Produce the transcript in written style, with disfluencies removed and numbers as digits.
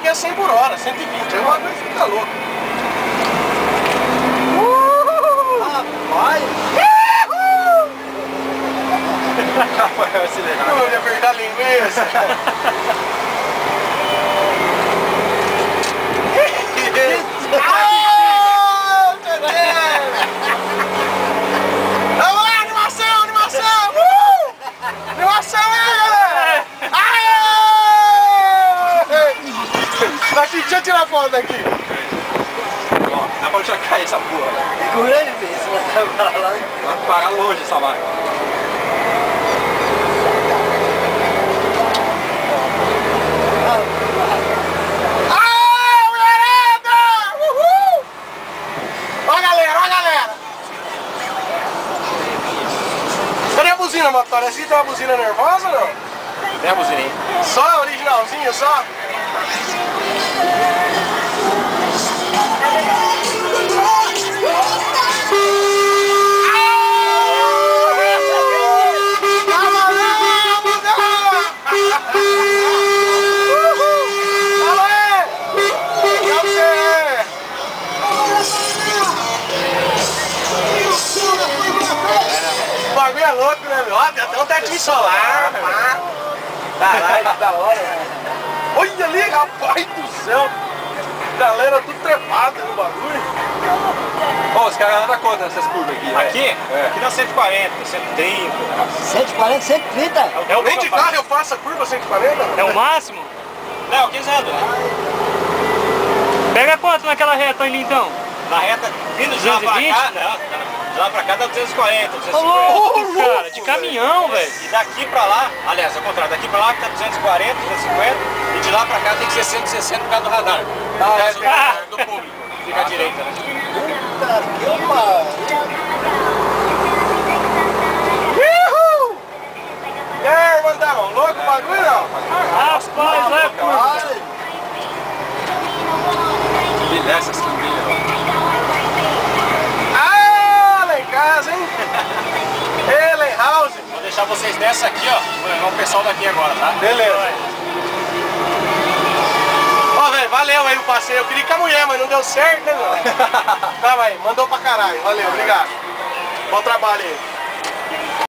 aqui é 100 por hora, 120. Aí o bagulho fica louco. Rapaz! Rafael acelerado. Eu ia perder a linguiça. Vamos lá, animação, animação! Animação aí, galera! Daqui, deixa eu tirar foto daqui. Ó, dá pra deixar cair essa porra. Segura ele, velho. Você vai parar lá. Vai parar longe essa máquina. Buzina, motor, esse tem uma buzina nervosa ou não? Tem a buzininha. Só a originalzinha, só? O bagulho é louco, né, meu? Ó, tem até um tetinho solar, pá. Caralho, que da hora, velho. Olha ali, rapaz do céu. Galera, tudo trepada no bagulho. Ó, os caras andam conta nessas curvas aqui. Aqui? É. Aqui dá 140, 130. 140, 130? É o Nem de carro eu faço a curva 140. É o máximo? Léo, 15 anos. Pega quanto naquela reta ali então? Na reta, vindo de lá pra cá, de lá pra cá dá 240, 250. louco, Cara, de caminhão, velho. E daqui pra lá, aliás, ao contrário, daqui pra lá tá 240, 250. E de lá pra cá tem que ser 160 por causa do radar. Do público. Fica à direita, né? Puta que pariu. E aí, irmãozão, louco o bagulho não? Rapaz, olha a curva. Filha, essas curvinhas, ah, lá em casa, hein? Ellen House. Vou deixar vocês nessa aqui, ó. Vou levar o pessoal daqui agora, tá? Beleza. Ó, velho, valeu aí o passeio. Eu queria ir com a mulher, mas não deu certo, né, meu? Tá, vai, mandou pra caralho. Valeu, obrigado. Bom trabalho aí.